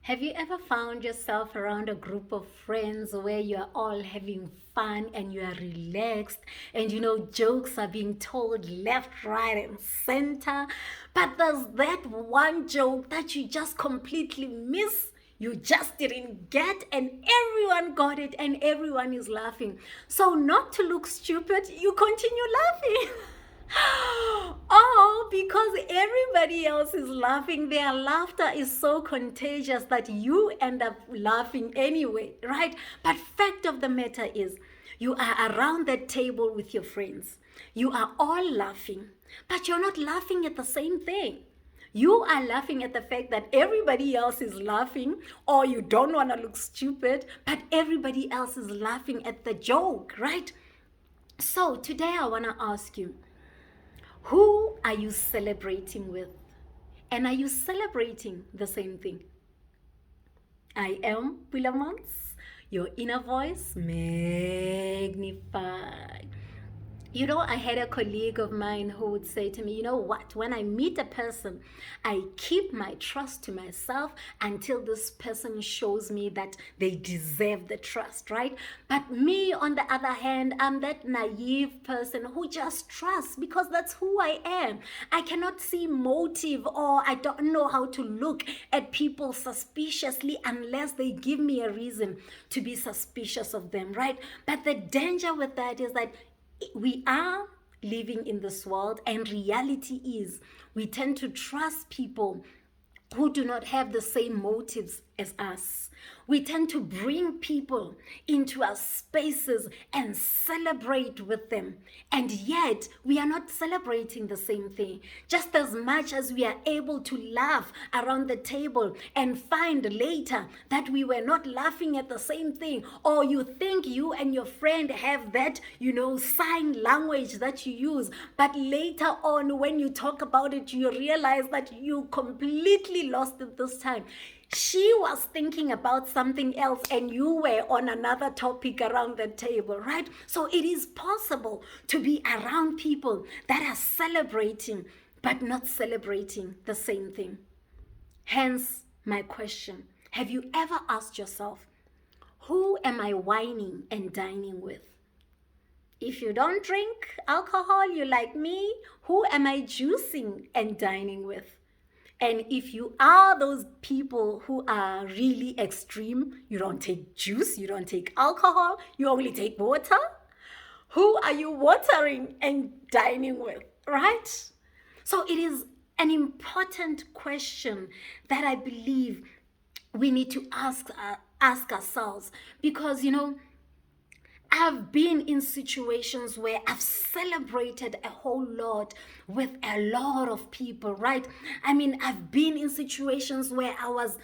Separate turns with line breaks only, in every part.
Have you ever found yourself around a group of friends where you're all having fun and you are relaxed and jokes are being told left, right, and center? But there's that one joke that you just completely miss. You just didn't get, and everyone got it, and everyone is laughing. So, not to look stupid, you continue laughing. Oh, because everybody else is laughing, their laughter is so contagious that you end up laughing anyway, right? But fact of the matter is, you are around that table with your friends. You are all laughing, but you're not laughing at the same thing. You are laughing at the fact that everybody else is laughing, or you don't want to look stupid, but everybody else is laughing at the joke, right? So today I want to ask you, who are you celebrating with? And are you celebrating the same thing? I am Pulaa Montz, your inner voice magnified. I had a colleague of mine who would say to me, you know what, when I meet a person, I keep my trust to myself until this person shows me that they deserve the trust, right? But me, on the other hand, I'm that naive person who just trusts because that's who I am. I cannot see motive, or I don't know how to look at people suspiciously unless they give me a reason to be suspicious of them, right? But the danger with that is that we are living in this world, and reality is we tend to trust people who do not have the same motives as us. We tend to bring people into our spaces and celebrate with them. And yet, we are not celebrating the same thing. Just as much as we are able to laugh around the table and find later that we were not laughing at the same thing, or you think you and your friend have that, sign language that you use, but later on when you talk about it, you realize that you completely lost it this time. She was thinking about something else and you were on another topic around the table, right? So it is possible to be around people that are celebrating but not celebrating the same thing. Hence my question, have you ever asked yourself, who am I wining and dining with? If you don't drink alcohol, you like me, who am I juicing and dining with? And if you are those people who are really extreme, you don't take juice, you don't take alcohol, you only take water, who are you watering and dining with, right? So it is an important question that I believe we need to ask ourselves, because, I've been in situations where I've celebrated a whole lot with a lot of people, right? I mean, I've been in situations where I was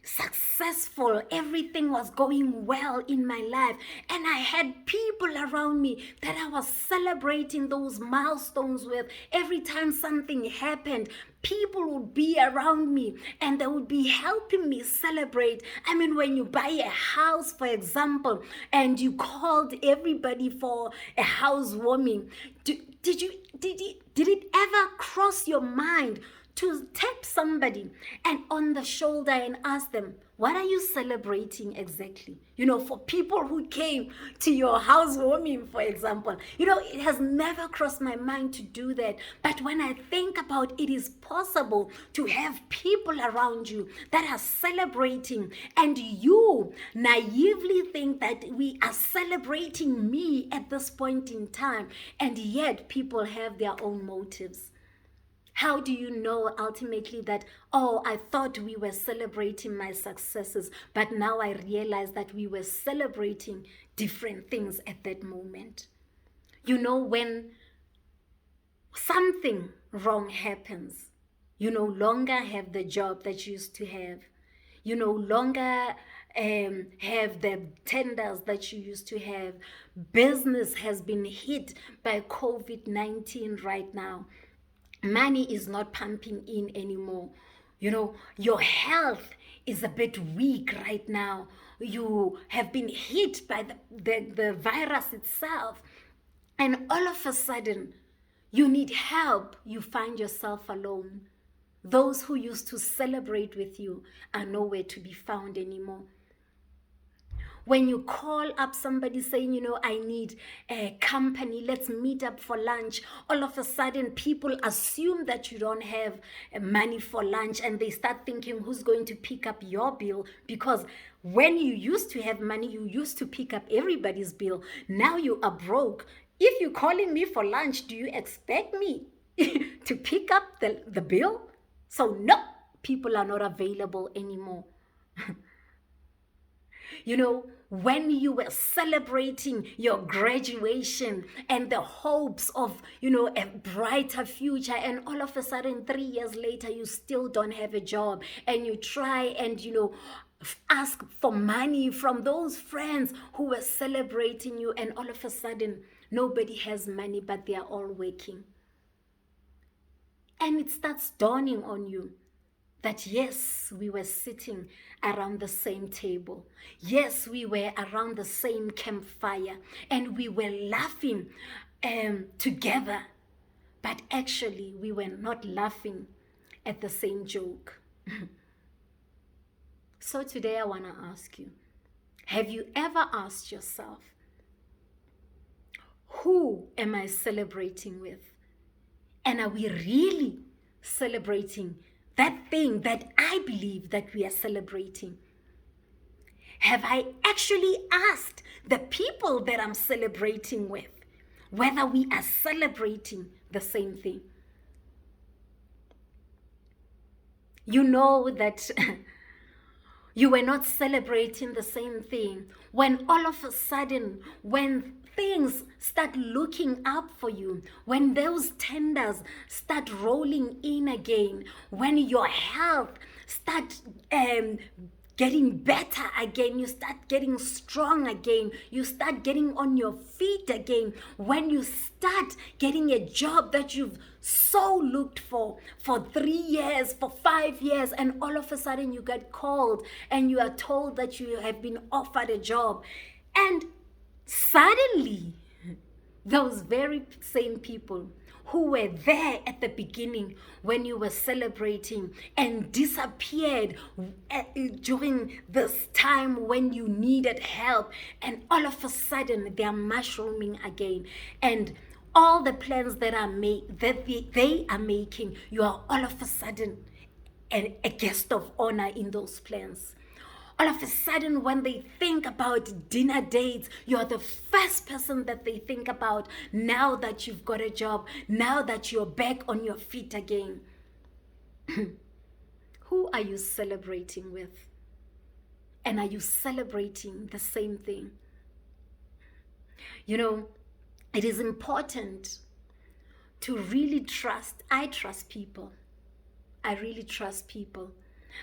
successful, everything was going well in my life, and I had people around me that I was celebrating those milestones with. Every time something happened, people would be around me and they would be helping me celebrate. I mean, when you buy a house, for example, and you called everybody for a housewarming, did it ever cross your mind to tap somebody and on the shoulder and ask them, what are you celebrating exactly? For people who came to your housewarming, for example, it has never crossed my mind to do that. But when I think about it is possible to have people around you that are celebrating, and you naively think that we are celebrating me at this point in time, and yet people have their own motives. How do you know ultimately that, I thought we were celebrating my successes, but now I realize that we were celebrating different things at that moment? When something wrong happens, you no longer have the job that you used to have. You no longer have the tenders that you used to have. Business has been hit by COVID-19 right now. Money is not pumping in anymore. Your health is a bit weak right now. You have been hit by the virus itself. And all of a sudden, you need help. You find yourself alone. Those who used to celebrate with you are nowhere to be found anymore. When you call up somebody saying, I need a company, let's meet up for lunch, all of a sudden people assume that you don't have money for lunch, and they start thinking, who's going to pick up your bill? Because when you used to have money, you used to pick up everybody's bill. Now you are broke. If you're calling me for lunch, do you expect me to pick up the bill? So no, people are not available anymore. When you were celebrating your graduation and the hopes of, a brighter future, and all of a sudden 3 years later, you still don't have a job, and you try and, ask for money from those friends who were celebrating you, and all of a sudden, nobody has money, but they are all working. And it starts dawning on you that yes, we were sitting around the same table. Yes, we were around the same campfire, and we were laughing together. But actually, we were not laughing at the same joke. So today I want to ask you, have you ever asked yourself, who am I celebrating with? And are we really celebrating that thing that I believe that we are celebrating? Have I actually asked the people that I'm celebrating with whether we are celebrating the same thing? You know that you were not celebrating the same thing when all of a sudden, when things start looking up for you, when those tenders start rolling in again, when your health start getting better again, you start getting strong again, you start getting on your feet again, when you start getting a job that you've so looked for 3 years, for 5 years, and all of a sudden you get called and you are told that you have been offered a job, and suddenly those very same people who were there at the beginning when you were celebrating and disappeared during this time when you needed help, and all of a sudden they are mushrooming again, and all the plans that they are making, you are all of a sudden a guest of honor in those plans. All of a sudden, when they think about dinner dates, you're the first person that they think about now that you've got a job, now that you're back on your feet again. Who are you celebrating with? And are you celebrating the same thing? It is important to really trust. I trust people. I really trust people.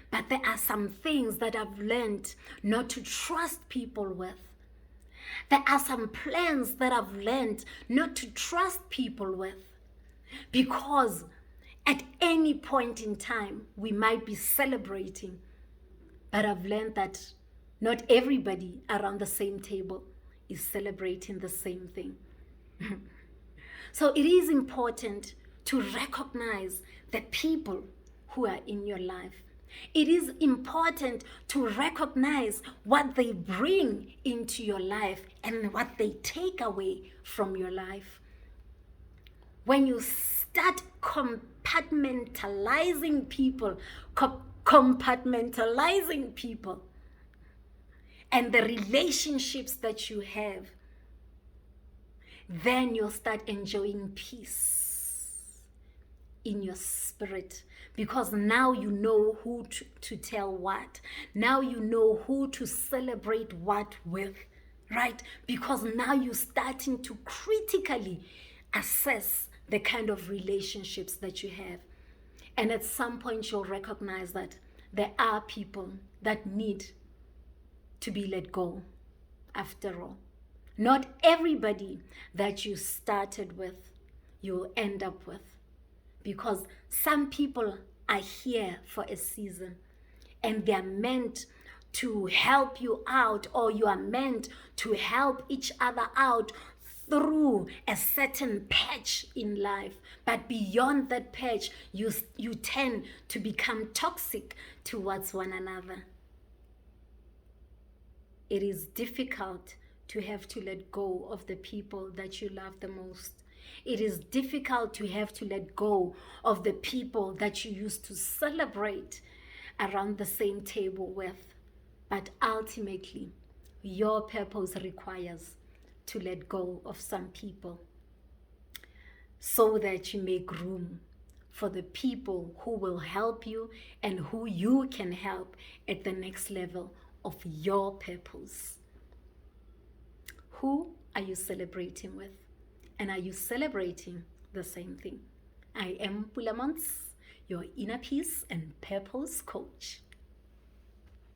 But there are some things that I've learned not to trust people with. There are some plans that I've learned not to trust people with. Because at any point in time, we might be celebrating. But I've learned that not everybody around the same table is celebrating the same thing. So it is important to recognize the people who are in your life. It is important to recognize what they bring into your life and what they take away from your life. When you start compartmentalizing people, and the relationships that you have, then you'll start enjoying peace in your spirit. Because now you know who to tell what. Now you know who to celebrate what with, right? Because now you're starting to critically assess the kind of relationships that you have. And at some point you'll recognize that there are people that need to be let go after all. Not everybody that you started with, you'll end up with. Because some people are here for a season and they are meant to help you out, or you are meant to help each other out through a certain patch in life, but beyond that patch, you tend to become toxic towards one another. It is difficult to have to let go of the people that you love the most. It is difficult to have to let go of the people that you used to celebrate around the same table with. But ultimately, your purpose requires to let go of some people so that you make room for the people who will help you and who you can help at the next level of your purpose. Who are you celebrating with? And are you celebrating the same thing? I am Pulaa Montz, your inner peace and purpose coach.